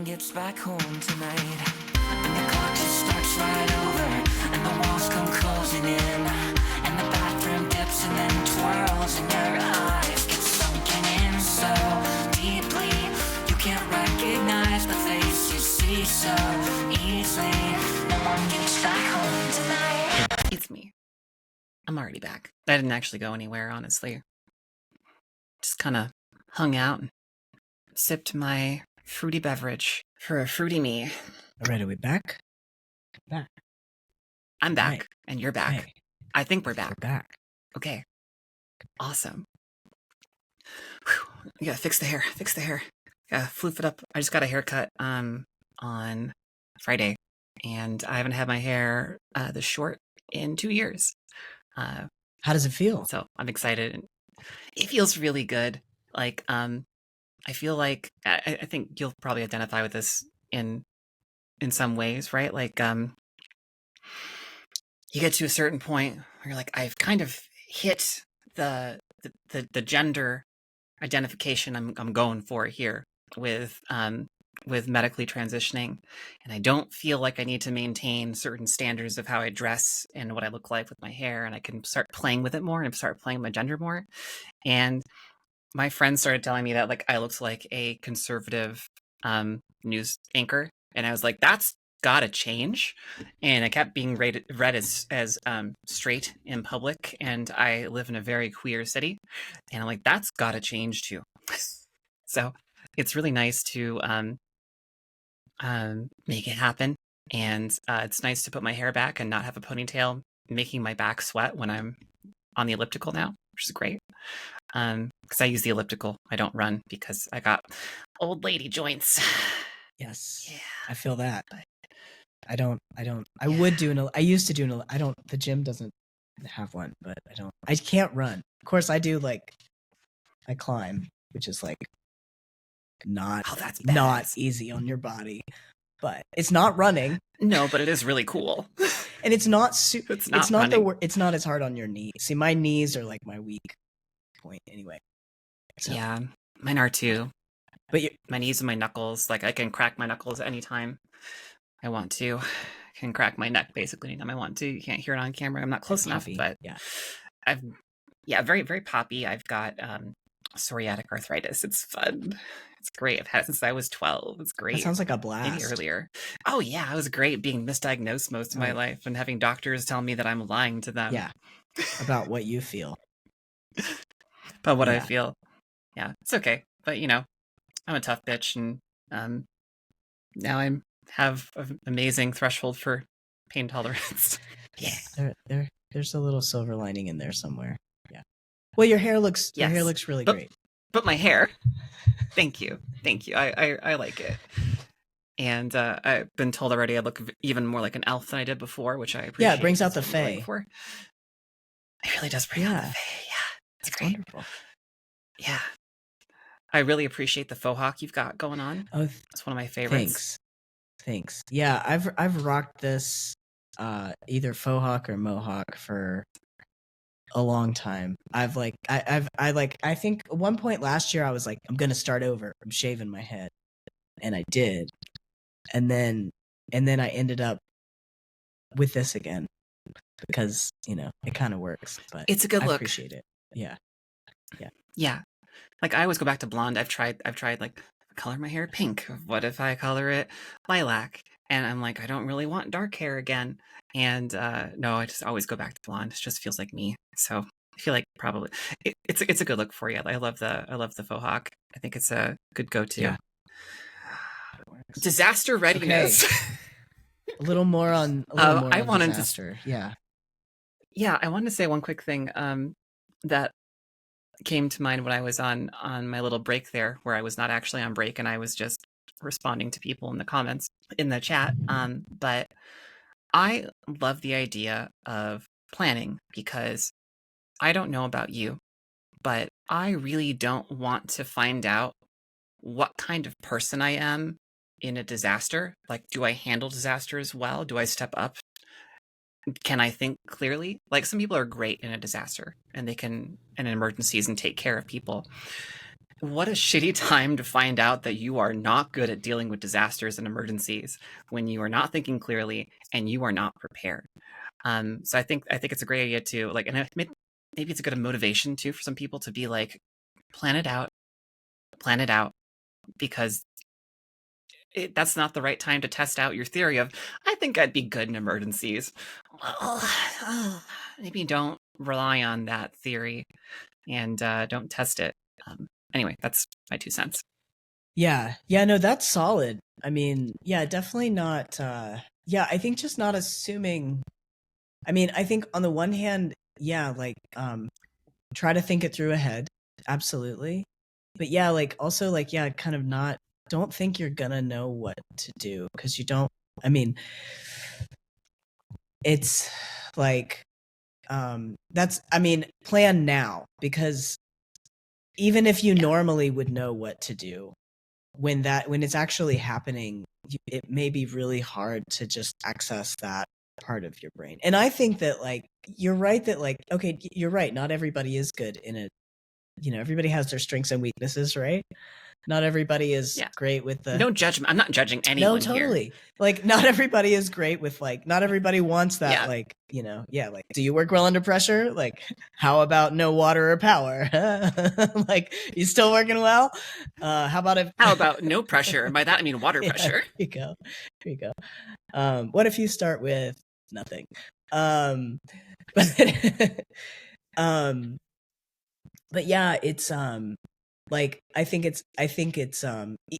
gets back home tonight, and the clock just starts right over, and the walls come closing in, and the bathroom dips and then twirls, and your eyes get sunken in so deeply you can't recognize the face you see so easily. No one gets back home tonight. It's me. I'm already back. I didn't actually go anywhere, honestly. Just kind of hung out and sipped my fruity beverage for a fruity me. All right, are we back? Back. I'm back, Right. and you're back. Hey, I think we're back. we're back. Okay. Awesome. Whew. You gotta fix the hair. Gotta floof it up. I just got a haircut on Friday, and I haven't had my hair this short in 2 years. How does it feel? So I'm excited. It feels really good. Like, I feel like I think you'll probably identify with this in some ways, right? Like, you get to a certain point where you're like, I've kind of hit the gender identification I'm going for here with medically transitioning, and I don't feel like I need to maintain certain standards of how I dress and what I look like with my hair, and I can start playing with it more and start playing with my gender more. And my friends started telling me that like I looked like a conservative news anchor, and I was like, that's gotta change. And I kept being read as straight in public, and I live in a very queer city, and I'm like, that's gotta change too. So it's really nice to make it happen, and it's nice to put my hair back and not have a ponytail making my back sweat when I'm on the elliptical now, which is great. Because I use the elliptical. I don't run because I got old lady joints. Yes. Yeah. I feel that. But I would do I used to do the gym doesn't have one, but I can't run. Of course I do, like, I climb, which is like not easy on your body, but it's not running. No, but it is really cool. And it's not it's not as hard on your knees. See, my knees are like my weak point anyway. So. Yeah, mine are too. But my knees and my knuckles, like I can crack my knuckles anytime I want to. I can crack my neck basically anytime I want to. You can't hear it on camera. I'm not close enough, but yeah, very, very poppy. I've got psoriatic arthritis. It's fun. It's great. I've had it since I was 12. It's great. That sounds like a blast. Maybe earlier. Oh yeah, it was great being misdiagnosed most of my life and having doctors tell me that I'm lying to them. Yeah, about what you feel. About what I feel. Yeah, it's okay. But I'm a tough bitch, and now I have an amazing threshold for pain tolerance. Yeah, there's a little silver lining in there somewhere. Yeah. Well, your hair looks really great. But my hair, thank you. I like it. And I've been told already I look even more like an elf than I did before, which I appreciate. Yeah, it brings out the fae. It really does bring out the fae. Yeah, it's great. Wonderful. Yeah. I really appreciate the faux hawk you've got going on. Oh, it's one of my favorites. Thanks. Yeah, I've rocked this either faux hawk or mohawk for a long time. I think at one point last year I was like, I'm gonna start over. I'm shaving my head, and I did, and then I ended up with this again because it kind of works. But it's a good look. I appreciate it. Yeah. Like I always go back to blonde. I've tried like color my hair pink. What if I color it lilac? And I'm like, I don't really want dark hair again. And no, I just always go back to blonde. It just feels like me. So I feel like probably it's a good look for you. I love the faux hawk. I think it's a good go-to. Yeah. Disaster readiness. Okay. a little more on disaster. Yeah, I wanted to say one quick thing that came to mind when I was on my little break there, where I was not actually on break and I was just responding to people in the comments in the chat. But I love the idea of planning, because I don't know about you, but I really don't want to find out what kind of person I am in a disaster. Like, do I handle disasters well? Do I step up? Can I think clearly? Like, some people are great in a disaster and they can, in emergencies, and take care of people. What a shitty time to find out that you are not good at dealing with disasters and emergencies when you are not thinking clearly and you are not prepared. So I think it's a great idea to like, and maybe it's a good motivation too for some people to be like, plan it out, because that's not the right time to test out your theory of, I think I'd be good in emergencies. Well, maybe don't rely on that theory and don't test it. Anyway, that's my 2 cents. Yeah. Yeah, no, that's solid. I mean, yeah, definitely not yeah, I think just not assuming. I mean, I think on the one hand, yeah, like try to think it through ahead. Absolutely. But yeah, like also like yeah, kind of not don't think you're gonna know what to do because you don't. I mean, it's like that's I mean, plan now because even if you normally would know what to do, when it's actually happening, it may be really hard to just access that part of your brain. And I think that like you're right that like okay, you're right, not everybody is good in it. You know, everybody has their strengths and weaknesses, right? Not everybody is great with the no judgment. I'm not judging anyone. No, totally here. Like not everybody is great with like not everybody wants that. Like, you know, like do you work well under pressure? Like how about no water or power? Like you still working well? How about no pressure? By that I mean water pressure. There you go. What if you start with nothing? But yeah, it's like I think it's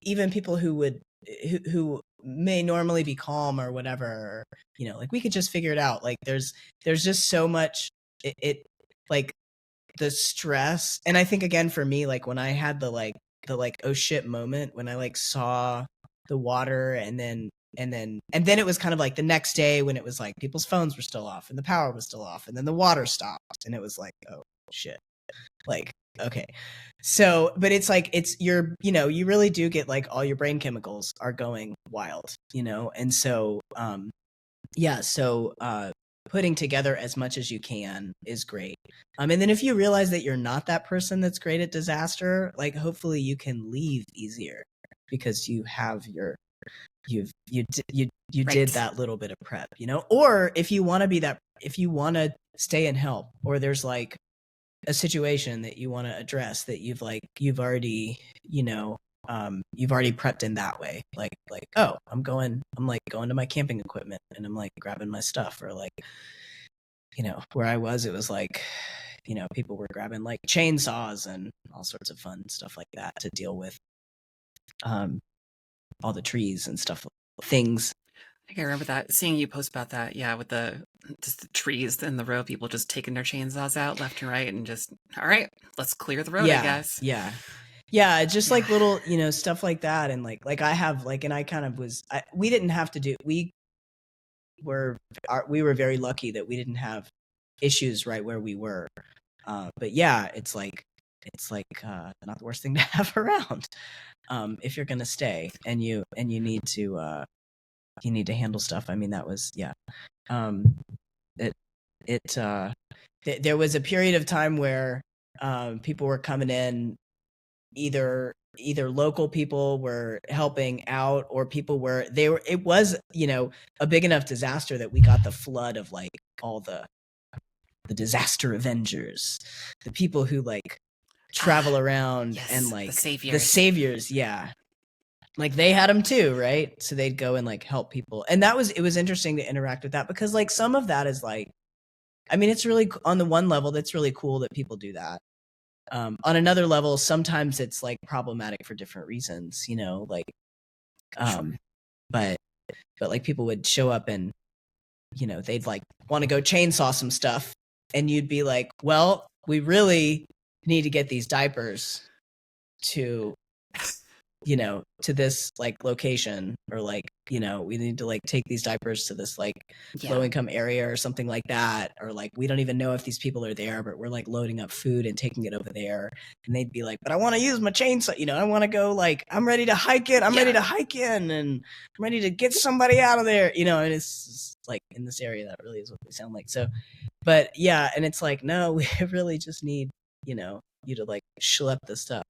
even people who may normally be calm or whatever, you know, like we could just figure it out. Like there's just so much it like the stress. And I think again for me, like when I had the oh shit moment when I like saw the water and then it was kind of like the next day when it was like people's phones were still off and the power was still off and then the water stopped and it was like, oh shit. Like, okay. So, but it's like, you know, you really do get like all your brain chemicals are going wild, you know? And so, yeah, so, putting together as much as you can is great. And then if you realize that you're not that person that's great at disaster, like hopefully you can leave easier because you have you did that little bit of prep, you know? Or if you want to stay and help, or there's like a situation that you want to address that you've already, you know, you've already prepped in that way. Like, oh, I'm going to my camping equipment and I'm like grabbing my stuff, or like, you know, where I was, it was like, you know, people were grabbing like chainsaws and all sorts of fun stuff like that to deal with, all the trees and stuff, things. I think I remember that, seeing you post about that. Yeah, with the trees in the road, people just taking their chainsaws out left and right, and just, all right, let's clear the road. Yeah, I guess. Yeah, just like little, you know, stuff like that, and like I have like, and I kind of was, we didn't have to do. We were very lucky that we didn't have issues right where we were. But yeah, it's like not the worst thing to have around, if you're gonna stay and you need to. You need to handle stuff. I mean, that was, yeah. There was a period of time where people were coming in, either local people were helping out, or people were, it was, you know, a big enough disaster that we got the flood of like all the disaster Avengers, the people who like travel around, yes, and like the saviors, yeah. Like they had them too, right? So they'd go and like help people. And it was interesting to interact with that, because like some of that is like, I mean, it's really, on the one level, that's really cool that people do that. On another level, sometimes it's like problematic for different reasons, you know, like, sure. but like people would show up and, you know, they'd like want to go chainsaw some stuff. And you'd be like, well, we really need to get these diapers to, you know, to this like location, or like, you know, we need to like take these diapers to this like low income area or something like that, or like we don't even know if these people are there, but we're like loading up food and taking it over there. And they'd be like, but I want to use my chainsaw, you know, I want to go, like, I'm ready to hike it, ready to hike in, and I'm ready to get somebody out of there, you know. And it's like, in this area, that really is what they sound like. So, but yeah, and it's like, no, we really just need, you know, you to like schlep this stuff.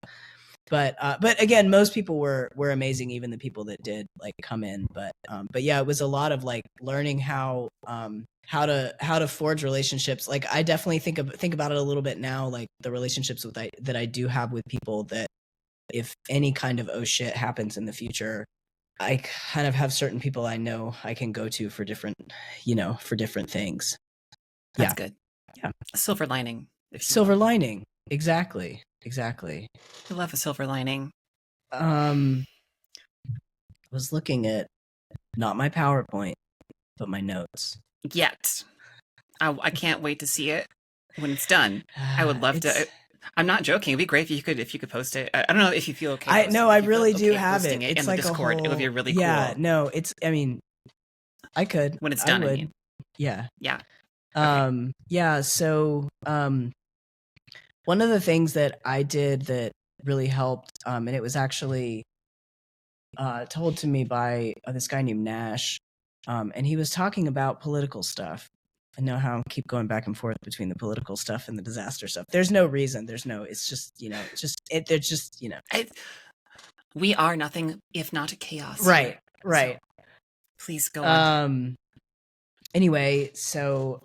But again, most people were amazing, even the people that did like come in. But yeah, it was a lot of like learning how to forge relationships. Like I definitely think about it a little bit now, like the relationships that I do have with people, that if any kind of oh shit happens in the future, I kind of have certain people I know I can go to for different things. That's good. Yeah. A silver lining. Silver lining. Exactly. I love a silver lining. Was looking at not my PowerPoint, but my notes. Yet. I can't wait to see it when it's done. I would love to. I'm not joking. It'd be great if you could post it. I don't know if you feel okay. I really do have it. It's in like the Discord. a whole, it would be really cool. No, it's. I mean, I could when it's done. I mean, yeah. Okay. Yeah. So, one of the things that I did that really helped, and it was actually told to me by this guy named Nash, and he was talking about political stuff. I know how I keep going back and forth between the political stuff and the disaster stuff. There's no reason. It's just, they're just, we are nothing if not chaos. Right. So, please go on. Anyway, so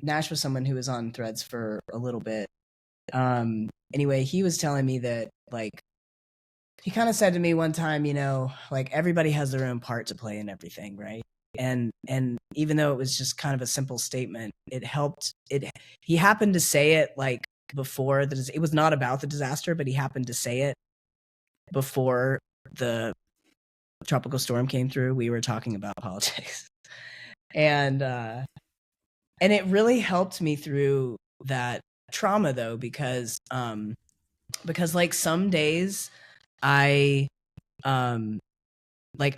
Nash was someone who was on Threads for a little bit. Anyway, he was telling me that, like, he kind of said to me one time, like, everybody has their own part to play in everything, right? And even though it was just kind of a simple statement, it helped. He happened to say it like before it was not about the disaster, but he happened to say it before the tropical storm came through. We were talking about politics, and it really helped me through that trauma, though, because like some days I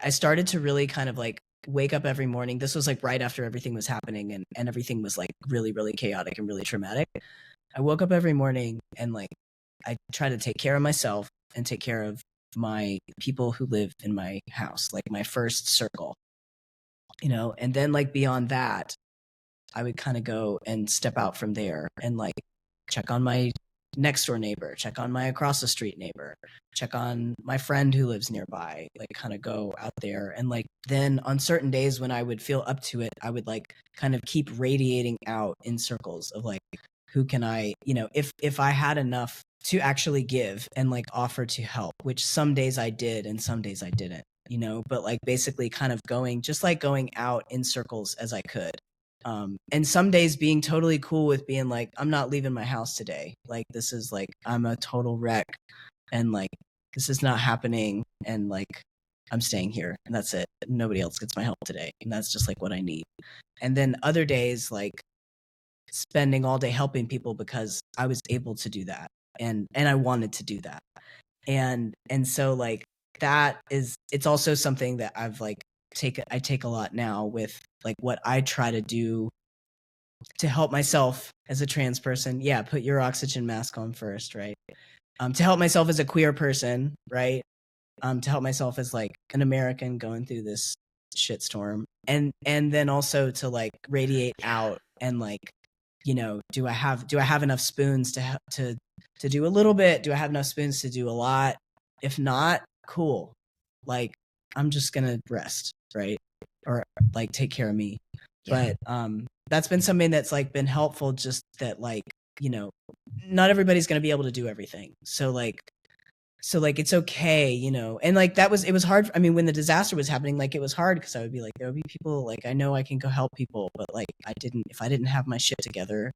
started to really kind of like wake up every morning. This was like right after everything was happening and everything was like really, really chaotic and really traumatic. I woke up every morning and like I try to take care of myself and take care of my people who live in my house, like my first circle, and then like beyond that, I would kind of go and step out from there and like check on my next door neighbor, check on my across the street neighbor, check on my friend who lives nearby, like kind of go out there. And like then on certain days when I would feel up to it, I would like kind of keep radiating out in circles of like, who can I, if I had enough to actually give and like offer to help, which some days I did and some days I didn't, but like basically kind of going out in circles as I could. And some days being totally cool with being like, I'm not leaving my house today. Like, this is like, I'm a total wreck and like, this is not happening. And like, I'm staying here and that's it. Nobody else gets my help today. And that's just like what I need. And then other days, like spending all day helping people because I was able to do that. And I wanted to do that. And so like, it's also something that I've like, I take a lot now with like what I try to do to help myself as a trans person. Yeah, put your oxygen mask on first, right? To help myself as a queer person, right? To help myself as like an American going through this shitstorm, and then also to like radiate out and like, do I have enough spoons to do a little bit? Do I have enough spoons to do a lot? If not, cool. Like I'm just gonna rest, right? Or like take care of me. Yeah. But that's been something that's like been helpful, just that like, not everybody's gonna be able to do everything. So like it's okay, and like it was hard. I mean, when the disaster was happening, like it was hard because I would be like, there would be people like I know I can go help people, but like if I didn't have my shit together,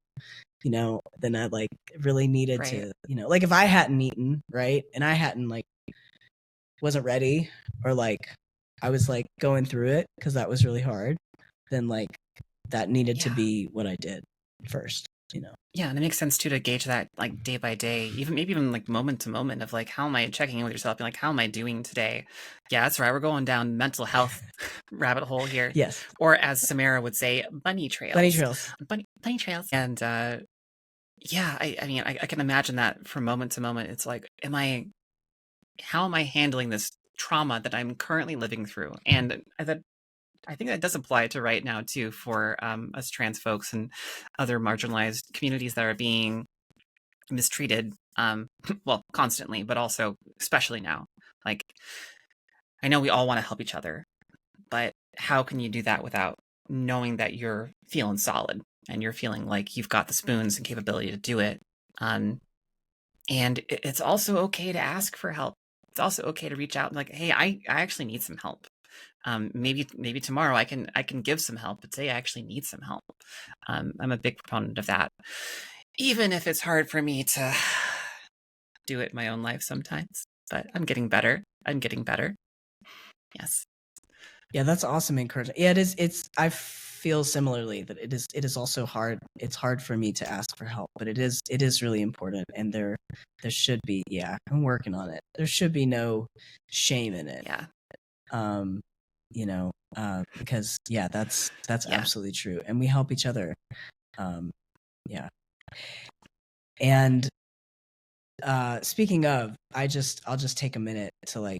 then I like really needed to, like if I hadn't eaten, right, and I hadn't like wasn't ready, or like I was like going through it because that was really hard, then like that needed to be what I did first, Yeah, and it makes sense too to gauge that like day by day, maybe even like moment to moment of like, how am I checking in with yourself and like, how am I doing today? Yeah, that's right. We're going down mental health rabbit hole here. Yes. Or as Samara would say, bunny trails. Bunny trails. And yeah, I mean, I can imagine that from moment to moment. It's like, how am I handling this trauma that I'm currently living through? And I think that does apply to right now too, for us trans folks and other marginalized communities that are being mistreated Well, constantly, but also especially now. Like, I know we all want to help each other, but how can you do that without knowing that you're feeling solid and you're feeling like you've got the spoons and capability to do it? And it's also okay to ask for help. It's also okay to reach out and like, hey, I actually need some help. Maybe tomorrow I can give some help, but today I actually need some help. I'm a big proponent of that, even if it's hard for me to do it in my own life sometimes. But I'm getting better. I'm getting better. Yes. Yeah, that's awesome encouragement. Yeah, it is. I feel similarly that it is also hard. It's hard for me to ask for help, but it is really important, and there should be. Yeah, I'm working on it. There should be no shame in it. Yeah. You know, because yeah, that's Yeah. absolutely true, and we help each other. Yeah, and speaking of, I'll just take a minute to like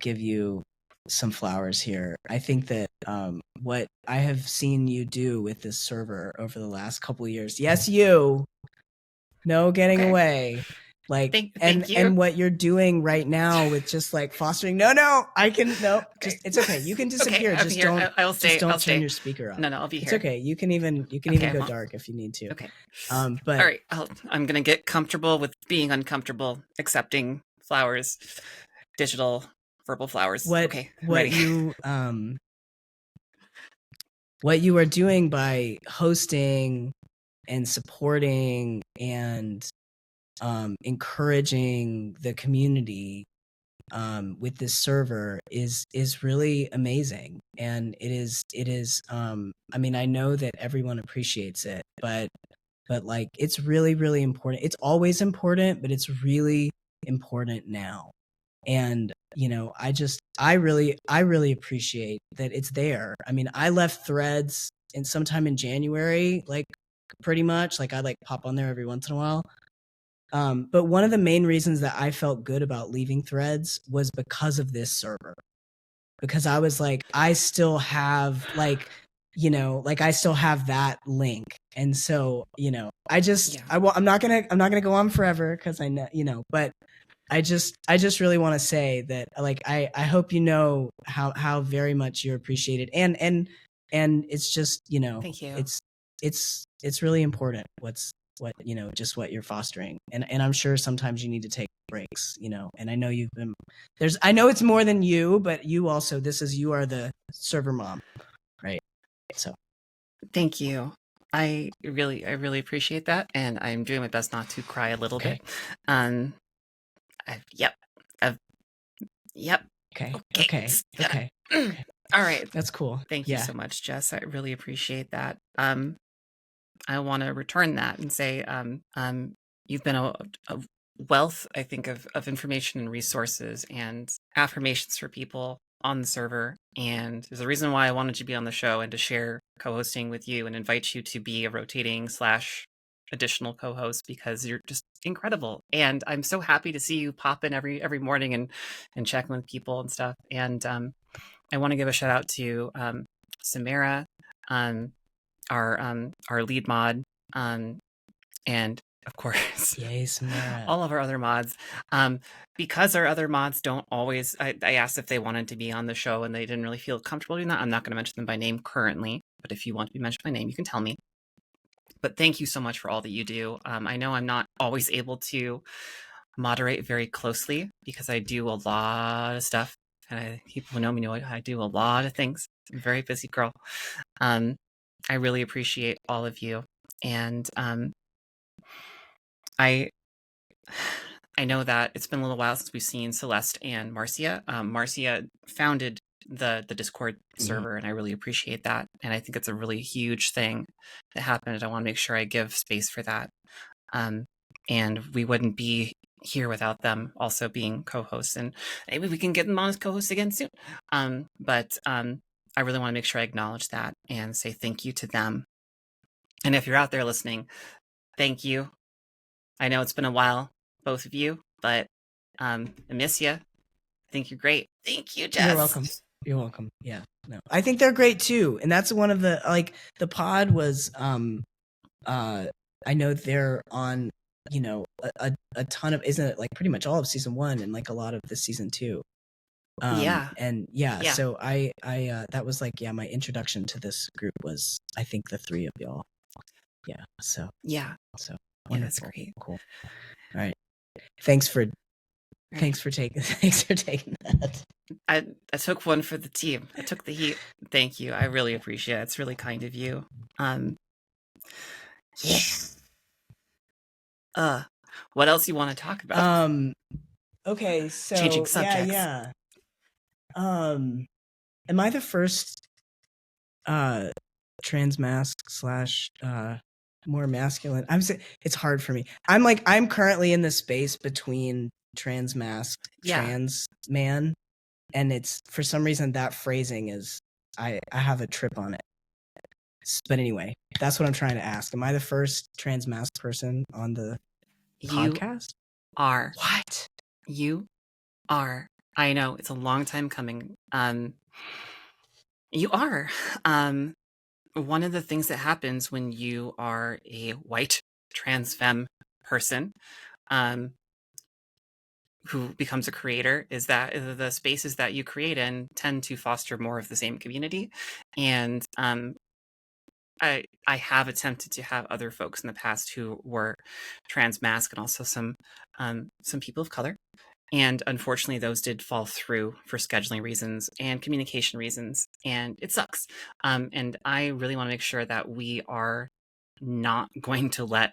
give you some flowers here. I think that what I have seen you do with this server over the last couple of years, yes, you, no getting Okay. away, like Thank you. and what you're doing right now with just like fostering. No, I can no, just it's okay. You can disappear. Okay, Just here. don't. I'll stay. Just don't I'll turn stay. your speaker off. No, I'll be It's here. okay. You can even Okay, go dark if you need to. Okay. But all right, I'm gonna get comfortable with being uncomfortable, accepting flowers, digital, verbal flowers. Okay, I'm ready. What you are doing by hosting and supporting and encouraging the community with this server is really amazing, and it is I mean, I know that everyone appreciates it, but like it's really, really important. It's always important, but it's really important now. And I really appreciate that it's there. I mean, I left Threads in sometime in January, like pretty much like I like pop on there every once in a while. But one of the main reasons that I felt good about leaving Threads was because of this server. Because I was like, I still have I still have that link. And so, I'm not gonna go on forever because I know, but I just really want to say that like I hope you know how very much you're appreciated, and it's just Thank you. it's really important just what you're fostering, and I'm sure sometimes you need to take breaks, and I know I know it's more than you, but you also you are the server mom, right? So thank you. I really appreciate that, and I'm doing my best not to cry a little bit. Yep. Yep. Okay. All right. That's cool. Thank you so much, Jess. I really appreciate that. I want to return that and say, you've been a wealth, I think, of information and resources and affirmations for people on the server. And there's a reason why I wanted you to be on the show and to share co-hosting with you and invite you to be a rotating / additional co-host, because you're just incredible. And I'm so happy to see you pop in every morning and check in with people and stuff. And I want to give a shout out to Samara, our lead mod, and of course, yay, Samara. all of our other mods. Because our other mods don't always, I asked if they wanted to be on the show and they didn't really feel comfortable doing that. I'm not going to mention them by name currently, but if you want to be mentioned by name, you can tell me. But thank you so much for all that you do. I know I'm not always able to moderate very closely because I do a lot of stuff. And people who know me know I do a lot of things. I'm a very busy girl. I really appreciate all of you. And I know that it's been a little while since we've seen Celeste and Marcia. Marcia founded the Discord server, and I really appreciate that. And I think it's a really huge thing that happened. I want to make sure I give space for that. And we wouldn't be here without them also being co-hosts, and maybe we can get them on as co-hosts again soon. But I really want to make sure I acknowledge that and say thank you to them. And if you're out there listening, thank you. I know it's been a while, both of you, but I miss you. I think you're great. Thank you, Jess. You're welcome. You're welcome. Yeah, no, I think they're great too, and that's one of the the pod was. I know they're on a ton of, isn't it like pretty much all of season 1 and like a lot of the season 2. Yeah. And Yeah. so I that was like, my introduction to this group was, I think, the 3 of y'all. Yeah. So Yeah. wonderful. That's great. Cool. All right. Thanks for taking that. I took one for the team. I took the heat. Thank you. I really appreciate it. It's really kind of you. Yeah. What else you want to talk about? Okay, so Changing subjects. Yeah. Am I the first trans masc / more masculine? It's hard for me. I'm currently in the space between trans masc, trans man, and it's, for some reason, that phrasing is, I have a trip on it. But anyway, that's what I'm trying to ask. Am I the first trans masc person on the podcast? Are. What? You are. I know, it's a long time coming. You are. One of the things that happens when you are a white trans femme person, who becomes a creator, is that the spaces that you create in tend to foster more of the same community. And I have attempted to have other folks in the past who were trans masc, and also some people of color. And unfortunately, those did fall through for scheduling reasons and communication reasons, and it sucks. And I really want to make sure that we are not going to let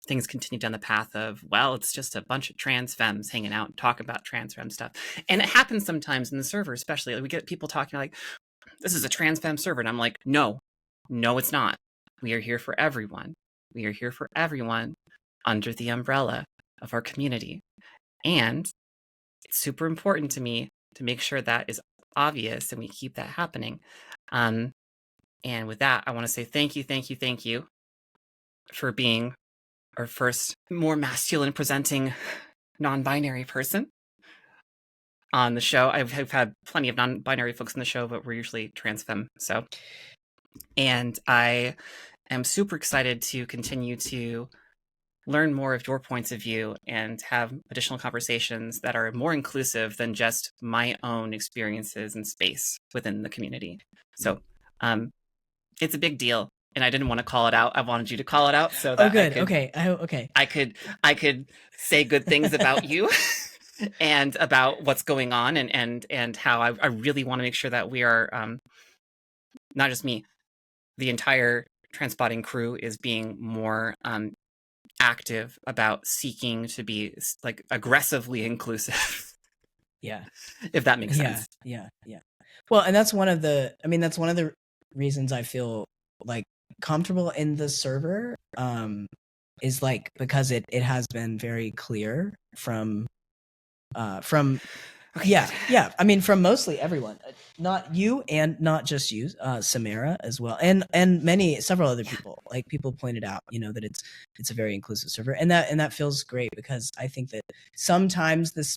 things continue down the path of, well, it's just a bunch of trans femmes hanging out and talking about trans femme stuff. And it happens sometimes in the server, especially. Like, we get people talking like, this is a trans femme server. And I'm like, no, it's not. We are here for everyone. We are here for everyone under the umbrella of our community. And it's super important to me to make sure that is obvious and we keep that happening. And with that, I want to say thank you for being our first more masculine presenting non-binary person on the show. I've had plenty of non-binary folks on the show, but we're usually trans femme. So, and I am super excited to continue to learn more of your points of view and have additional conversations that are more inclusive than just my own experiences in space within the community. So, it's a big deal, and I didn't want to call it out. I wanted you to call it out so that I could say good things about you and about what's going on, and how I really want to make sure that we are, not just me, the entire TransSpotting crew is being more active about seeking to be like aggressively inclusive. Yeah. If that makes sense. Yeah. Well, and that's one of the reasons I feel like comfortable in the server, is like, because it has been very clear from Okay. I mean, from mostly everyone, not you, and not just you, Samara as well, and several other people. Like, people pointed out, that it's a very inclusive server, and that feels great, because I think that sometimes this,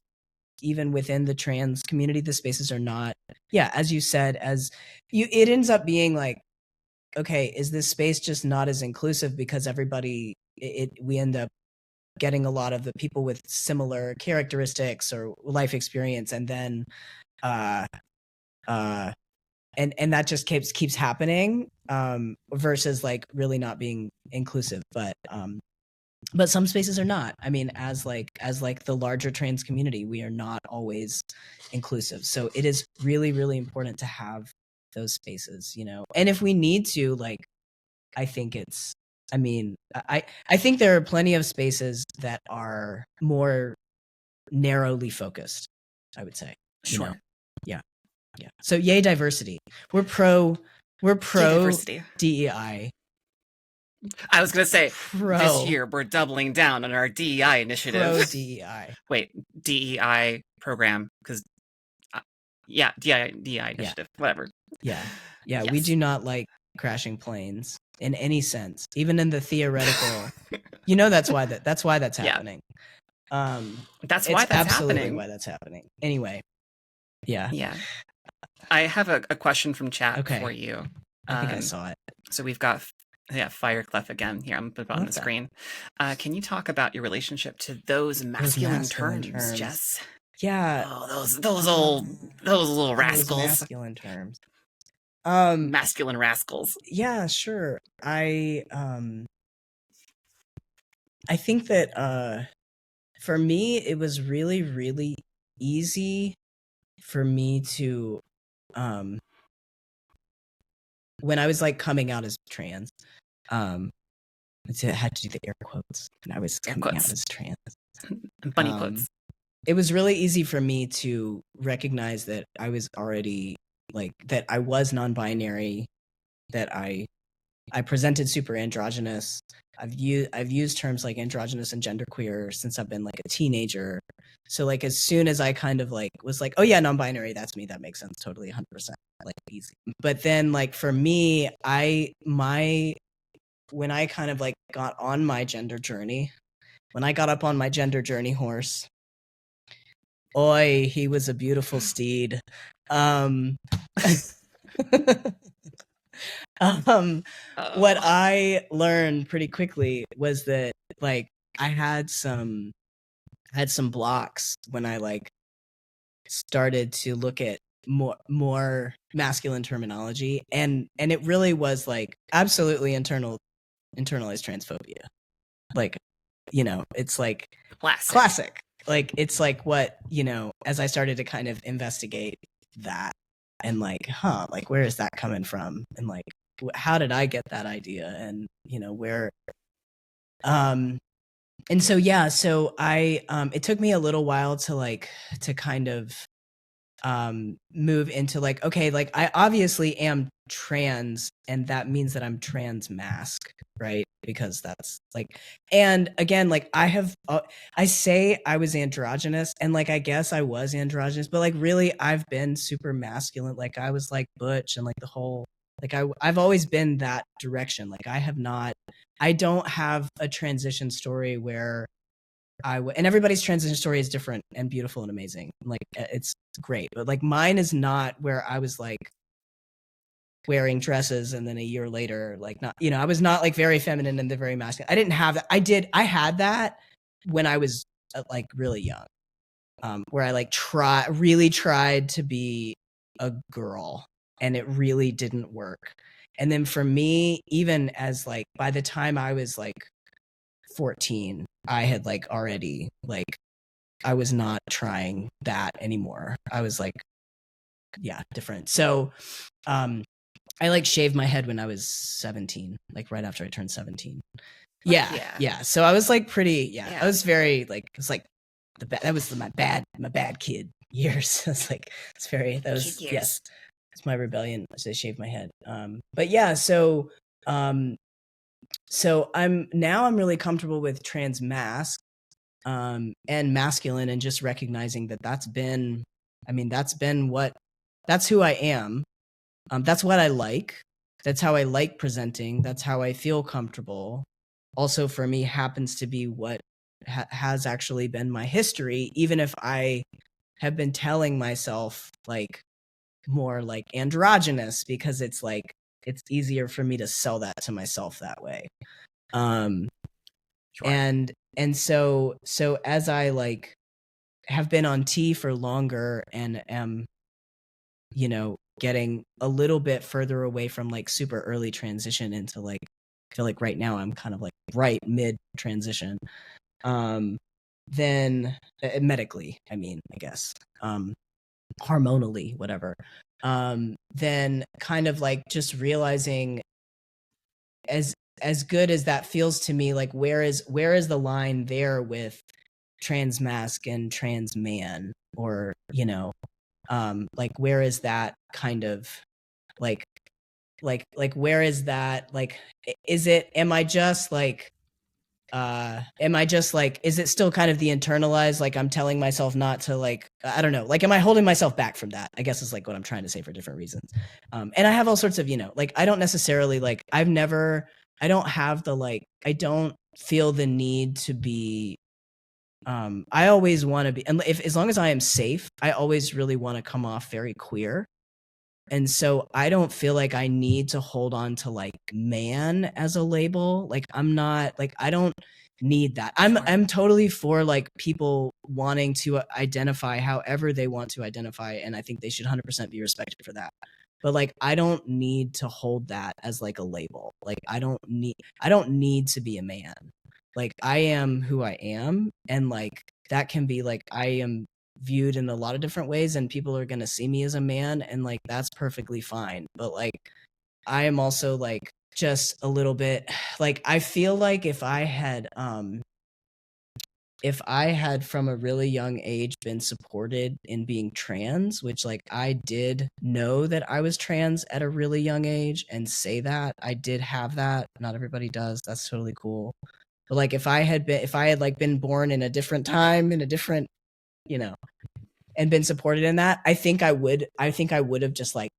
even within the trans community, the spaces are not, as you said, it ends up being like, okay, is this space just not as inclusive because everybody, we end up getting a lot of the people with similar characteristics or life experience, and then and that just keeps happening, versus like really not being inclusive. But some spaces are not. I mean, as the larger trans community, we are not always inclusive. So it is really, really important to have those spaces, and if we need to, like, I think I think there are plenty of spaces that are more narrowly focused, I would say. Sure. Yeah. So yay diversity. We're pro diversity. DEI. I was going to say, this year we're doubling down on our DEI initiative. Pro DEI. Wait, DEI program, because DEI initiative, whatever. Yeah. Yes. We do not like crashing planes in any sense, even in the theoretical. That's why that's happening. That's why that's absolutely happening. Why that's happening. Anyway. Yeah. I have a question from chat for you. I think I saw it. So we've got Yeah, Fireclef again. Here, I'm gonna put it on Love the that. screen. Can you talk about your relationship to those masculine terms, Jess? Yeah. Oh, those little Those rascals, masculine terms. masculine rascals. Yeah, sure. I think that for me it was really, really easy for me to when I was like coming out as trans, I had to do the air quotes when I was Air coming out quotes. as trans. Bunny quotes. It was really easy for me to recognize that I was already like that I was non-binary, that I presented super androgynous. I've used terms like androgynous and genderqueer since I've been like a teenager. So like as soon as I kind of like was like, oh yeah, non-binary, that's me, that makes sense, totally 100%, like easy. But then like for me, when I kind of like got on my gender journey, when I got up on my gender journey horse, oi, he was a beautiful steed. Um, what I learned pretty quickly was that like I had some blocks when I like started to look at more masculine terminology, and it really was like absolutely internalized transphobia. Like, you know, it's like classic. Like it's like what, you know, as I started to kind of investigate that and like, like where is that coming from? And like how did I get that idea? And you know, where and so yeah, so I it took me a little while to like to kind of move into like, okay, like I obviously am trans, and that means that I'm trans masc, right? Because that's like, and again, like I say I was androgynous, and like I guess I was androgynous, but like really I've been super masculine. Like I was like butch and like the whole, like I've always been that direction. Like I don't have a transition story where and everybody's transition story is different and beautiful and amazing. Like it's great, but like mine is not where I was like wearing dresses and then a year later, like not, you know, I was not like very feminine and the very masculine. I didn't have that. I had that when I was like really young, where I like really tried to be a girl, and it really didn't work. And then for me, even as like by the time I was like 14, I had like already like I was not trying that anymore. I was like, yeah, different. So I like shaved my head when I was 17, like right after I turned 17. Yeah. So I was like pretty, I was very like, it was like that was my bad kid years. It's like, it's very, that was, yes, it's my rebellion. So I shaved my head. But yeah, so I'm really comfortable with trans masc and masculine, and just recognizing that that's who I am. That's what I like. That's how I like presenting. That's how I feel comfortable. Also, for me, happens to be what has actually been my history, even if I have been telling myself like more like androgynous, because it's like it's easier for me to sell that to myself that way. Sure. And so as I like have been on T for longer and am, you know, getting a little bit further away from like super early transition into like, I feel like right now I'm kind of like right mid transition. Then medically, I mean, I guess, hormonally, whatever. Then kind of like just realizing as good as that feels to me, like where is the line there with trans masc and trans man, or, you know, like where is that kind of like where is that, like is it, am I just like is it still kind of the internalized, like I'm telling myself not to, like I don't know, like am I holding myself back from that, I guess is like what I'm trying to say for different reasons. And I have all sorts of, you know, like I don't necessarily like I don't have the like, I don't feel the need to be I always want to be, and if as long as I am safe, I always really want to come off very queer. And so I don't feel like I need to hold on to like man as a label. Like I'm not like I don't need that. I'm totally for like people wanting to identify however they want to identify, and I think they should 100% be respected for that. But like I don't need to hold that as like a label. Like I don't need to be a man. Like I am who I am, and like that can be like I am viewed in a lot of different ways, and people are going to see me as a man, and like that's perfectly fine. But like I am also like just a little bit like I feel like if I had from a really young age been supported in being trans, which like I did know that I was trans at a really young age and say that I did have that. Not everybody does. That's totally cool. But like if I had like been born in a different time, in a different, you know, and been supported in that, I think I would have just like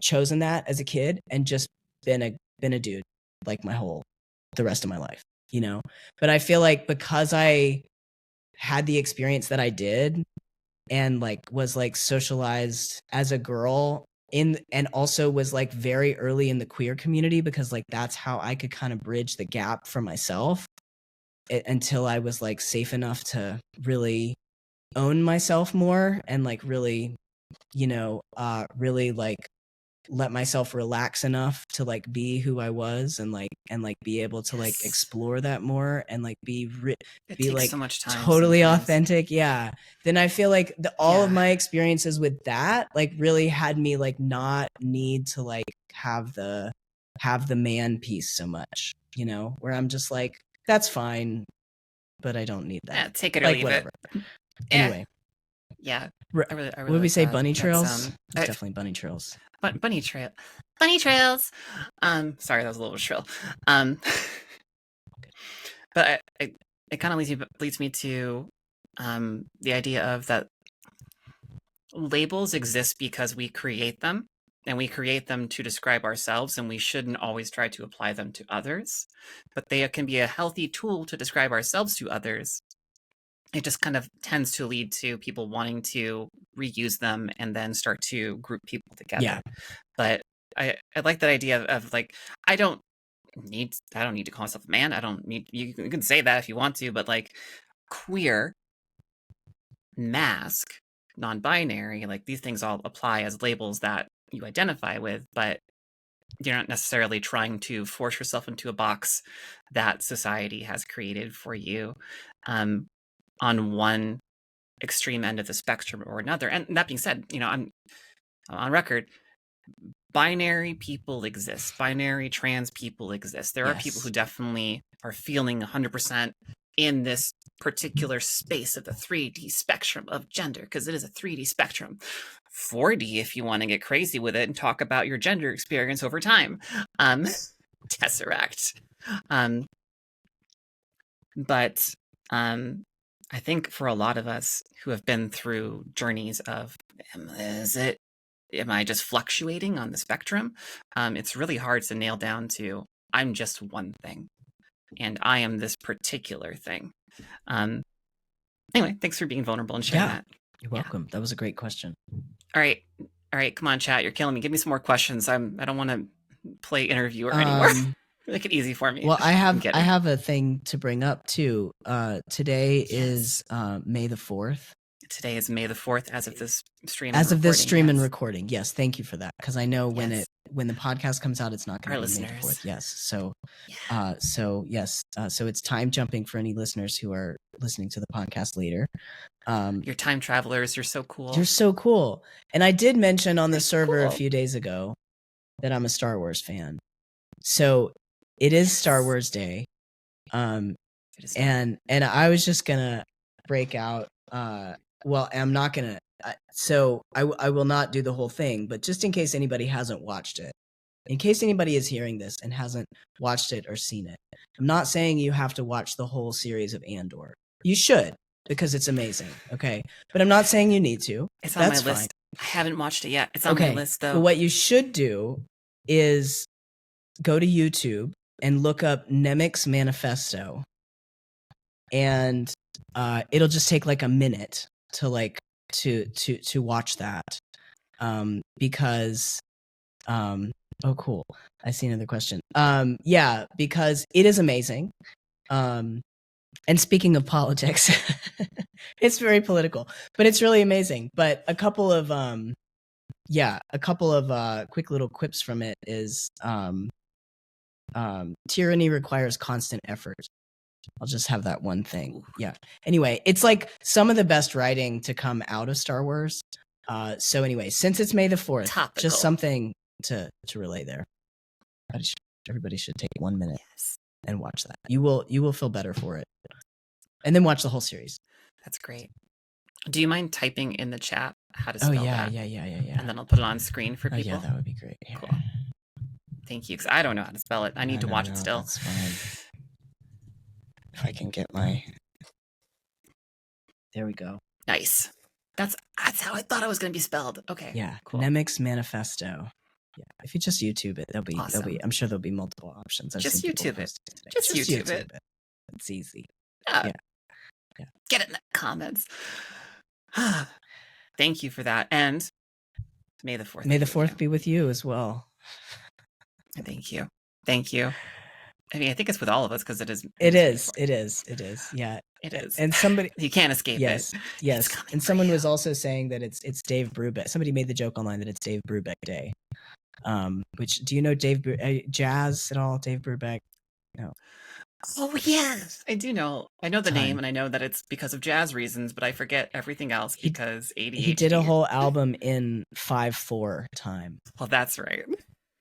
chosen that as a kid and just been a dude like the rest of my life, you know? But I feel like because I had the experience that I did and like was like socialized as a girl and also was like very early in the queer community, because like that's how I could kind of bridge the gap for myself until I was like safe enough to really own myself more and like really, you know, really like let myself relax enough to like be who I was and like be able to like explore that more and like be like so much time totally sometimes. authentic. Yeah. Then I feel like all of my experiences with that like really had me like not need to like have the man piece so much, you know, where I'm just like, that's fine, but I don't need that. Take it or like leave whatever. it. Anyway. Yeah. I really Would we like say that. bunny trails? It's definitely bunny trails. Bunny trails. Sorry, that was a little shrill. But it kind of leads me to the idea of that labels exist because we create them, and we create them to describe ourselves, and we shouldn't always try to apply them to others. But they can be a healthy tool to describe ourselves to others. It just kind of tends to lead to people wanting to reuse them and then start to group people together. Yeah. But I like that idea of like, I don't need to call myself a man. I don't need, you can say that if you want to, but like queer, masc, non-binary, like these things all apply as labels that you identify with, but you're not necessarily trying to force yourself into a box that society has created for you on one extreme end of the spectrum or another. And that being said, you know, I'm on record, binary people exist. Binary trans people exist. There are people who definitely are feeling 100% in this particular space of the 3D spectrum of gender, because it is a 3D spectrum. 4D if you want to get crazy with it and talk about your gender experience over time. Tesseract. But I think for a lot of us who have been through journeys of, am I just fluctuating on the spectrum? It's really hard to nail down to, I'm just one thing, and I am this particular thing. Anyway, thanks for being vulnerable and sharing that. You're welcome. That was a great question. All right, come on, chat. You're killing me. Give me some more questions. I don't want to play interviewer anymore. Make it easy for me. Well, I have a thing to bring up too. Today is May the 4th. Today is May the 4th as of this stream. And recording. Yes, thank you for that, because I know when the podcast comes out, it's not going to be May the 4th. Yes. So so it's time jumping for any listeners who are listening to the podcast later. You're time travelers. You're so cool. You're so cool. And I did mention on the server a few days ago that I'm a Star Wars fan. So it is Star Wars Day. And I was just gonna break out. Well, I'm not gonna. So I will not do the whole thing, but just in case anybody hasn't watched it, in case anybody is hearing this and hasn't watched it or seen it, I'm not saying you have to watch the whole series of Andor. You should, because it's amazing. Okay, but I'm not saying you need to. It's on my list. I haven't watched it yet. It's on my list though. But what you should do is go to YouTube and look up Nemec's Manifesto, and it'll just take like a minute to like to watch that, because Oh, cool. I see another question. Yeah, because it is amazing. And speaking of politics, it's very political, but it's really amazing. But a couple of quick little quips from it is tyranny requires constant effort. I'll just have that one thing. Yeah. Anyway, it's like some of the best writing to come out of Star Wars. So anyway, since it's May the 4th, Topical. just something to relay there. Everybody should take 1 minute and watch that. You will feel better for it. And then watch the whole series. That's great. Do you mind typing in the chat how to spell that? Yeah. And then I'll put it on screen for people. Yeah, that would be great. Here. Cool. Thank you, because I don't know how to spell it. I need to watch it still. That's fine. If I can get my... There we go. Nice. That's how I thought it was going to be spelled. Okay. Yeah. Cool. Nemec's Manifesto. Yeah. If you just YouTube it, Awesome. I'm sure there'll be multiple options. Just YouTube it. Just YouTube it. It's easy. Yeah. Get it in the comments. Thank you for that. And May the 4th. May the 4th be with you as well. Thank you. Thank you. I mean, I think it's with all of us because it is. It is. Yeah. It is. And somebody, you can't escape yes, it. Yes. And someone was also saying that it's Dave Brubeck. Somebody made the joke online that it's Dave Brubeck Day. Which, do you know Jazz at all? Dave Brubeck? No. Oh yes, I do know. I know the name, and I know that it's because of jazz reasons, but I forget everything else because ADHD. He did a whole album in 5/4 time. Well, that's right.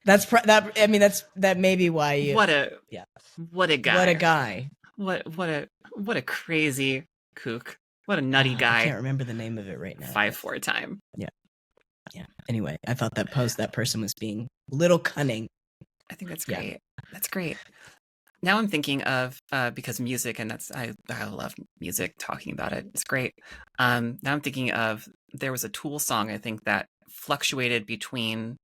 That may be why you. What a guy. What a guy. What a crazy kook. What a nutty guy. I can't remember the name of it right now. 5/4 time. Yeah. Anyway, I thought that person was being a little cunning. I think that's great. Yeah. That's great. Now I'm thinking of because music, and I love music. Talking about it, it's great. Now I'm thinking of there was a Tool song I think that fluctuated between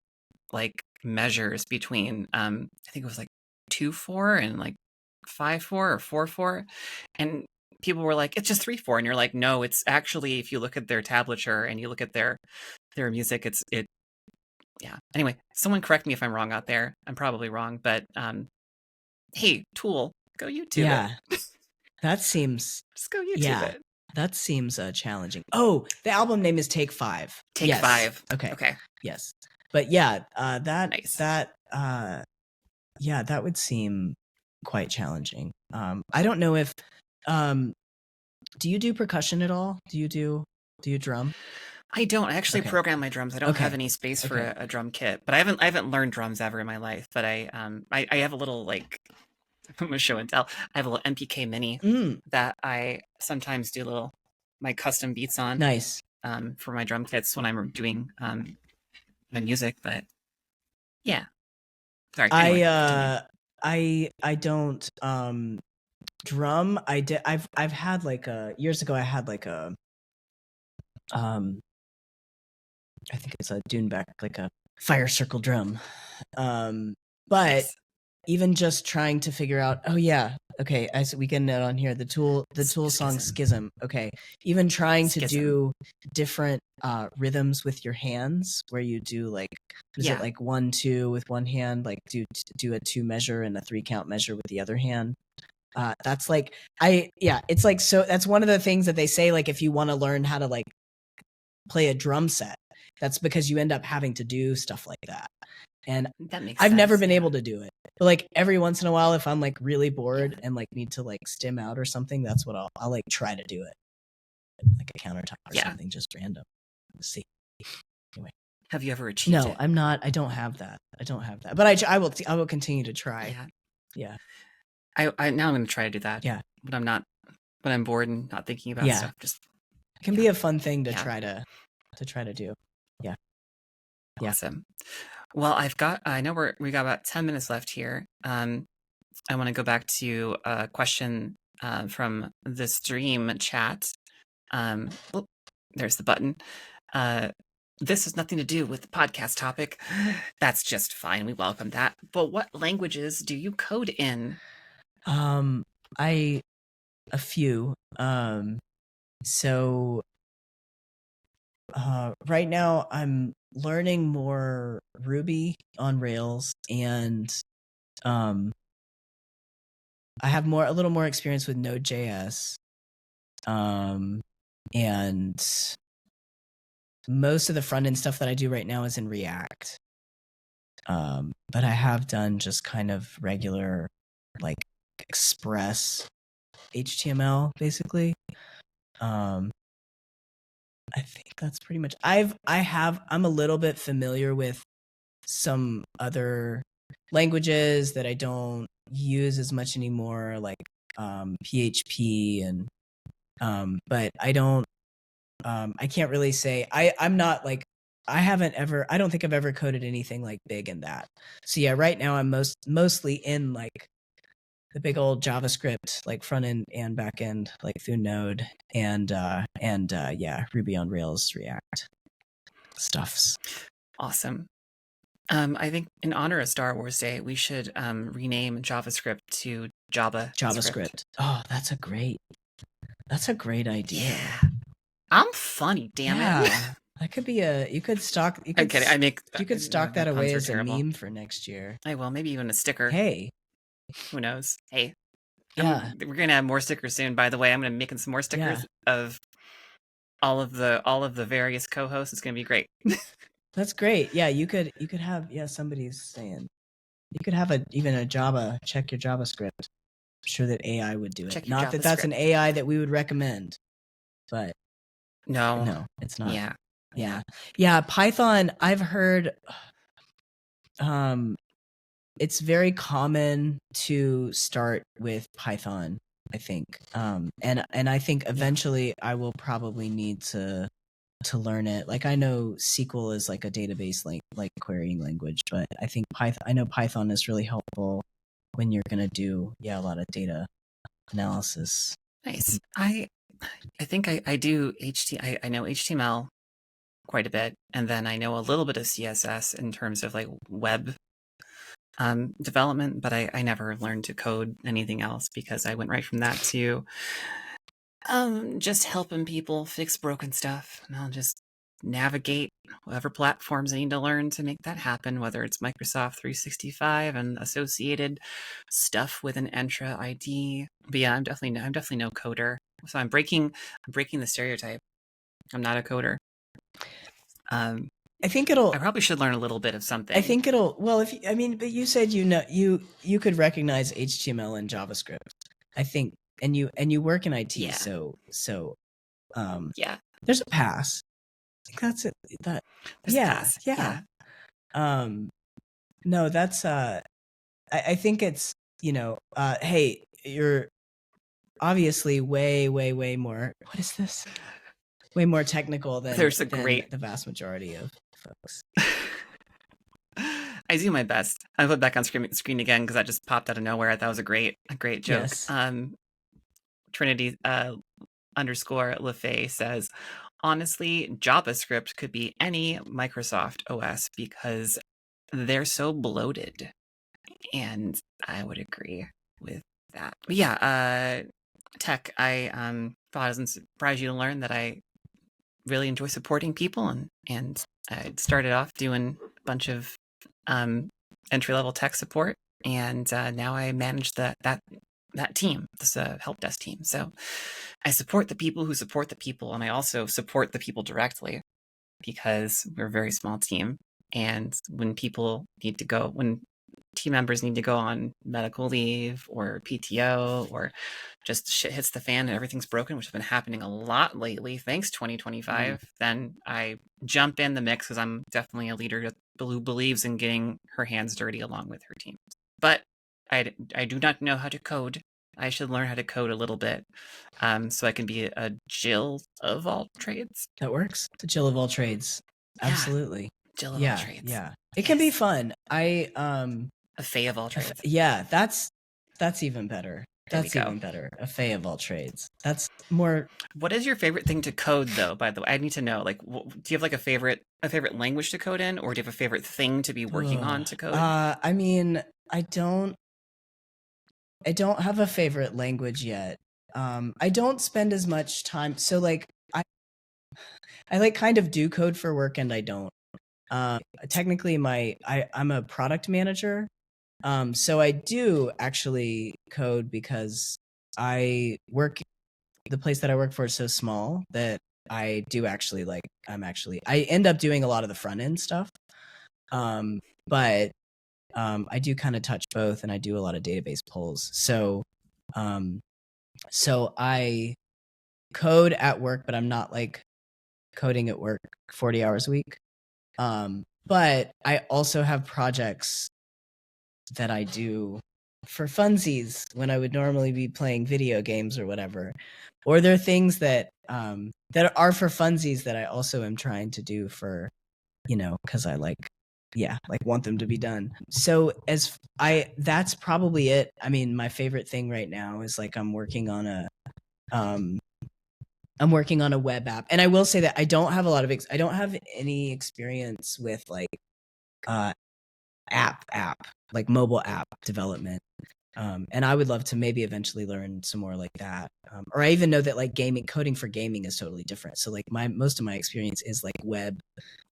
like measures between I think it was like 2/4 and like 5/4 or 4/4, and people were like, it's just 3/4, and you're like, no, it's actually, if you look at their tablature and you look at their music, yeah. Anyway, someone correct me if I'm wrong out there. I'm probably wrong, but hey, Tool, go YouTube it. That seems... Just go YouTube it. That seems challenging. Oh, the album name is Take 5. Take 5. Okay. Yes. But yeah, nice. that would seem quite challenging. I don't know if... do you do percussion at all? Do you drum? I don't. I actually program my drums. I don't have any space for a drum kit, but I haven't learned drums ever in my life. But I have a little, like, I'm gonna show and tell. I have a little MPK Mini that I sometimes do my custom beats on. Nice. For my drum kits when I'm doing my music. But yeah. Sorry. Anyway, I don't drum. I've had like years ago. I had like a I think it's a Duneback, like a fire circle drum. But even just trying to figure out, we get it on here. The Tool song Schism. Okay. Even trying to do different rhythms with your hands, where you do like, is it like 1-2 with one hand, like do a 2 measure and a 3 count measure with the other hand. That's like, it's like, so that's one of the things that they say, like, if you want to learn how to like play a drum set, that's because you end up having to do stuff like that. And I've never been able to do it. But like every once in a while, if I'm like really bored and like need to like stim out or something, that's what I'll like try to do it. Like a countertop or something, just random. Let's see. Anyway. Have you ever achieved it? No, I'm not. I don't have that. But I will continue to try. Yeah. I now I'm going to try to do that. Yeah. But when I'm bored and not thinking about stuff, it can be a fun thing to try to do. Yeah. Awesome. Well, I know we got about 10 minutes left here. I want to go back to a question from the stream chat. There's the button. This has nothing to do with the podcast topic. That's just fine. We welcome that. But what languages do you code in? A few. So right now I'm learning more Ruby on Rails, and I have a little more experience with Node.js, and most of the front end stuff that I do right now is in React. But I have done just kind of regular, like, Express HTML, basically. I think that's pretty much. I'm a little bit familiar with some other languages that I don't use as much anymore, like PHP, and but I don't. I can't really say. I'm not like. I don't think I've ever coded anything like big in that. So yeah, right now I'm mostly in like the big old JavaScript, like front end and back end, like through Node, and yeah, Ruby on Rails, React stuffs. Awesome. I think in honor of Star Wars Day, we should rename JavaScript to JavaScript. Oh, that's a great idea. Yeah. I'm funny, damn it. That could be you could stock. You I'm could, kidding. you could stock that my away puns are as a terrible. meme for next year. I will, maybe even a sticker. Hey, Who knows? Hey. yeah, We're gonna have more stickers soon, by the way. I'm gonna be making some more stickers of all of the various co-hosts. It's gonna be great. that's great. Yeah, you could have, somebody's saying you could have even a Java, check your JavaScript. I'm sure that AI would do it. Check your Not that that's an AI that we would recommend, but no, it's not. Yeah. Python, I've heard, it's very common to start with Python, I think, and I think eventually I will probably need to learn it. Like, I know SQL is like a database like querying language, but I think I know Python is really helpful when you're gonna do a lot of data analysis. Nice. I think I do I know HTML quite a bit, and then I know a little bit of CSS in terms of like web development, but I never learned to code anything else because I went right from that to just helping people fix broken stuff, and I'll just navigate whatever platforms I need to learn to make that happen, whether it's Microsoft 365 and associated stuff with an Entra ID. But yeah, I'm definitely no coder. So I'm breaking the stereotype. I'm not a coder. I think I probably should learn a little bit of something. I think it'll. Well, but you said you could recognize HTML and JavaScript. I think, and you work in IT, so yeah, there's a pass. I think that's it. There's a pass. Yeah. No, that's I think it's, hey, you're obviously way more. What is this? Way more technical than the vast majority of folks. I do my best. I put back on screen again because that just popped out of nowhere. That was a great joke. Yes. Trinity _ LaFay says, honestly, JavaScript could be any Microsoft OS because they're so bloated. And I would agree with that. But yeah, tech, I thought it doesn't surprise you to learn that I really enjoy supporting people, and I started off doing a bunch of entry-level tech support, and now I manage that team, this help desk team. So I support the people who support the people, and I also support the people directly because we're a very small team, and when team members need to go on medical leave or PTO, or just shit hits the fan and everything's broken, which has been happening a lot lately, thanks 2025, then I jump in the mix because I'm definitely a leader who believes in getting her hands dirty along with her team. But I do not know how to code. I should learn how to code a little bit, so I can be a Jill of all trades. That works. The Jill of all trades. Yeah. Absolutely. Jill of all trades. Yeah. It can be fun. A Faye of all trades. Yeah, that's even better. That's even better. A Faye of all trades. That's more. What is your favorite thing to code, though? By the way, I need to know. Like, do you have like a favorite language to code in, or do you have a favorite thing to be working on to code? I mean, I don't have a favorite language yet. I don't spend as much time. So like, I like kind of do code for work and I don't. Technically I'm a product manager. So I do actually code because the place that I work for is so small that I do actually I end up doing a lot of the front end stuff. But I do kind of touch both and I do a lot of database pulls. So I code at work, but I'm not like coding at work 40 hours a week. But I also have projects that I do for funsies when I would normally be playing video games or whatever. Or there are things that are for funsies that I also am trying to do for, because I want them to be done. So that's probably it. I mean, my favorite thing right now is like I'm working on a web app, and I will say that I don't have I don't have any experience with like app like mobile app development. And I would love to maybe eventually learn some more like that. Or I even know that like coding for gaming is totally different. So like most of my experience is like web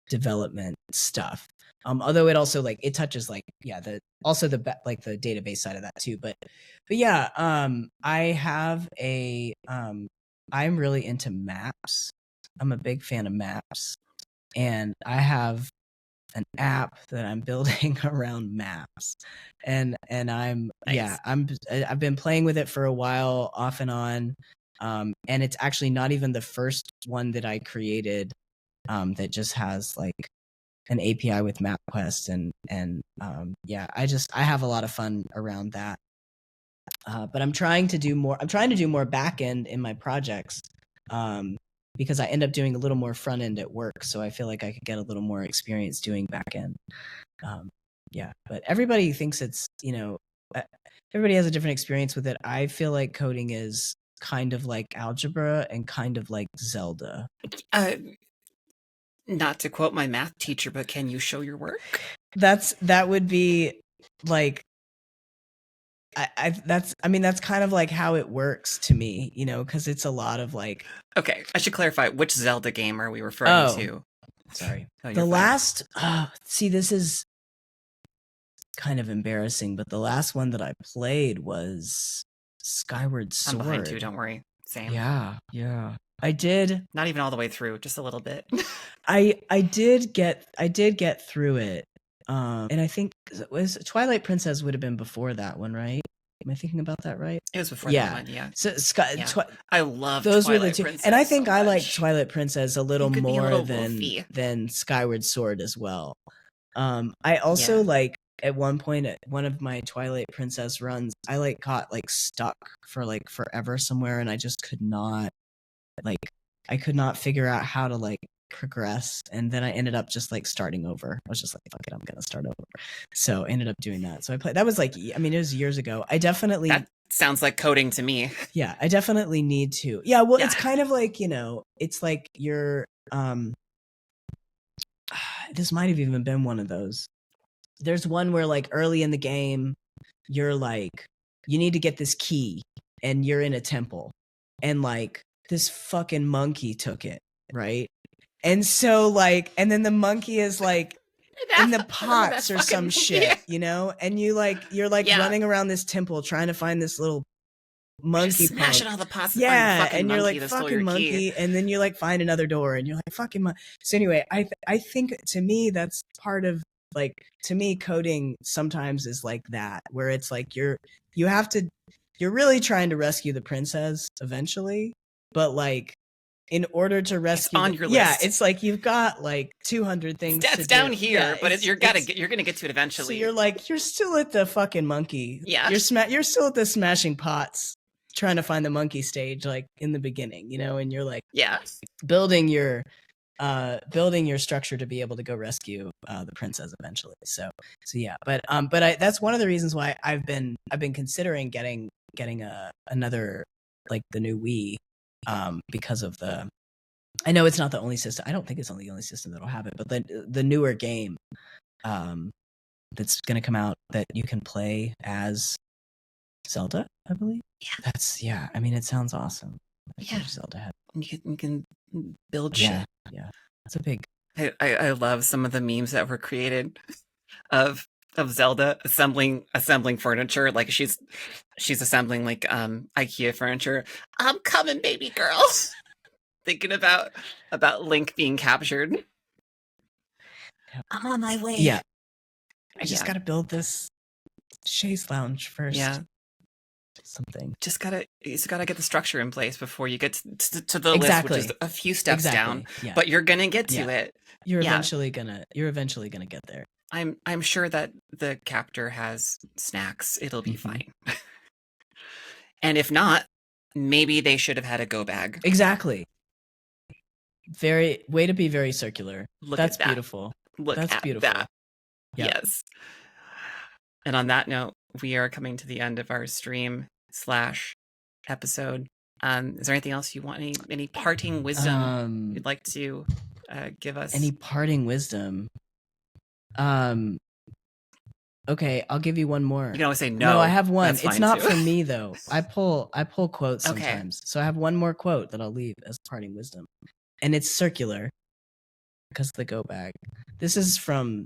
development stuff. Although it also like it touches like the database side of that too. But yeah, I have I'm really into maps. I'm a big fan of maps, and I have an app that I'm building around maps, and I'm Nice. I've been playing with it for a while, off and on, and it's actually not even the first one that I created that just has like an API with MapQuest, and I have a lot of fun around that. But I'm trying to do more back end in my projects, because I end up doing a little more front end at work. So I feel like I could get a little more experience doing back end. But everybody thinks it's, everybody has a different experience with it. I feel like coding is kind of like algebra and kind of like Zelda. Not to quote my math teacher, but can you show your work? That would be like, that's kind of like how it works to me, because it's a lot of like. Okay, I should clarify, which Zelda game are we referring to? Sorry. Oh, the last, see, this is kind of embarrassing, but the last one that I played was Skyward Sword. I'm behind too, don't worry. Same. Yeah. I did. Not even all the way through, just a little bit. I did get through it. And I think it was Twilight Princess would have been before that one, right? Am I thinking about that right? It was before that one, yeah. So I love those Twilight were the two, Princess and I think so I like much. Twilight Princess a little more wolfy. than Skyward Sword as well. I also like at one point at one of my Twilight Princess runs, I like got like stuck for like forever somewhere, and I just could not figure out how to like progress, and then I ended up just like starting over. I was just like, fuck it, I'm gonna start over. So I ended up doing that. So I played, that was like, I mean, it was years ago. That sounds like coding to me. Yeah, I definitely need to. Yeah, well, it's kind of like, it's like you're this might have even been one of those. There's one where like early in the game, you're like, you need to get this key, and you're in a temple, and like this fucking monkey took it, right? And so like, and then the monkey is like in the pots or some shit, and you're running around this temple trying to find this little monkey, smashing all the pots. And you're like, fucking monkey, and then you like find another door, and you're like, fucking monkey. So anyway, I think to me that's part of like, to me coding sometimes is like that, where it's like you're really trying to rescue the princess eventually, but like in order to rescue, it's on your list. It's like you've got like 200 things. That's down here, but you're gonna get to it eventually. So you're like, you're still at the fucking monkey. Yeah, you're still at the smashing pots, trying to find the monkey stage, like in the beginning, and you're like, building your structure to be able to go rescue the princess eventually. So yeah, but that's one of the reasons why I've been considering getting another, like the new Wii, because of I know it's not the only system. I don't think it's the only system that'll have it, but the newer game that's going to come out that you can play as Zelda, I believe. I mean, it sounds awesome. Zelda. You can build Yeah, shit. yeah. That's a big. I love some of the memes that were created of Zelda assembling furniture. Like she's assembling like IKEA furniture. I'm coming, baby girl. Thinking about Link being captured. I'm on my way. Yeah. I just Yeah. gotta build this chaise lounge first. Yeah. Something. You just gotta get the structure in place before you get to the Exactly. list, which is a few steps down. Yeah. But you're gonna get to Yeah. it. You're Yeah. eventually gonna get there. I'm sure that the captor has snacks. It'll be Mhm. fine. And if not, maybe they should have had a go bag. Exactly. Way to be very circular. Look That's at that. beautiful. Look That's at beautiful. that. Yep. Yes. And on that note, we are coming to the end of our stream / episode. Is there anything else you want? Any parting wisdom you'd like to give us? Any parting wisdom? Okay, I'll give you one more. You can always say no. No, I have one. That's It's fine, not too. for me though. I pull quotes Okay. sometimes. So I have one more quote that I'll leave as parting wisdom. And it's circular because of the go bag. This is from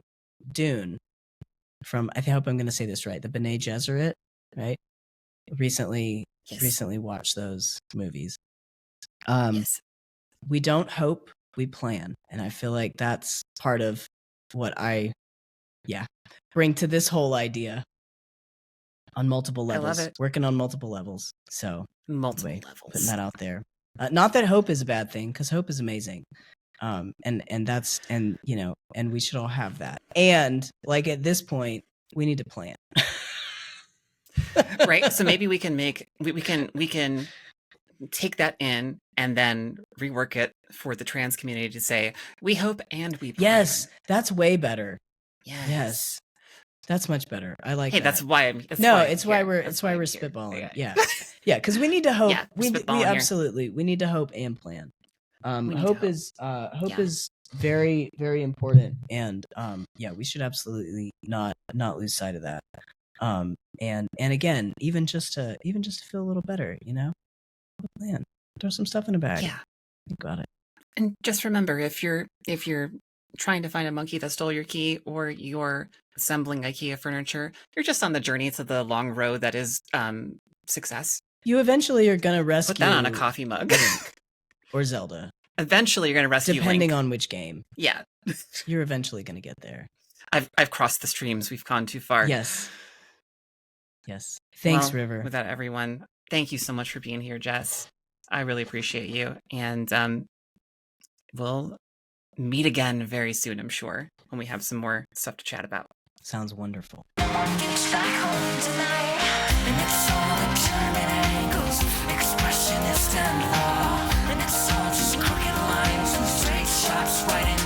Dune. I hope I'm gonna say this right. The Bene Gesserit, right? Recently watched those movies. Yes. We don't hope, we plan. And I feel like that's part of what I bring to this whole idea on multiple levels. I love it. Working on multiple levels. So Multiple anyway, levels. putting that out there. Not that hope is a bad thing, because hope is amazing. And we should all have that. And like at this point, we need to plan. Right. So maybe we can we can take that in and then rework it for the trans community to say, we hope and we plan. Yes, that's way better. Yes. That's much better. I like Hey, that. that's why I'm it's why here. we're That's why I'm here. spitballing. Okay. Yeah. Yeah, because we need to hope. Yeah, we spitballing here. absolutely we need to hope and plan. need to Hope hope. is Yeah. is very, very important, and we should absolutely not lose sight of that. And again, even just to feel a little better, plan. Throw some stuff in a bag. Yeah. You got it. And just remember, if you're trying to find a monkey that stole your key, or you're assembling IKEA furniture, you're just on the journey to the long road that is success. You eventually are gonna rescue. Put that on a coffee mug. Link or Zelda. Eventually, you're gonna rescue Depending Link. on which game. Yeah. You're eventually gonna get there. I've crossed the streams. We've gone too far. Yes. Thanks, Well, River. With that, everyone, thank you so much for being here, Jess. I really appreciate you. And we'll meet again very soon, I'm sure, when we have some more stuff to chat about. Sounds wonderful. Gets back home tonight, and it's all the German angles, expressionist and law, and it's all just crooked lines and straight shots right in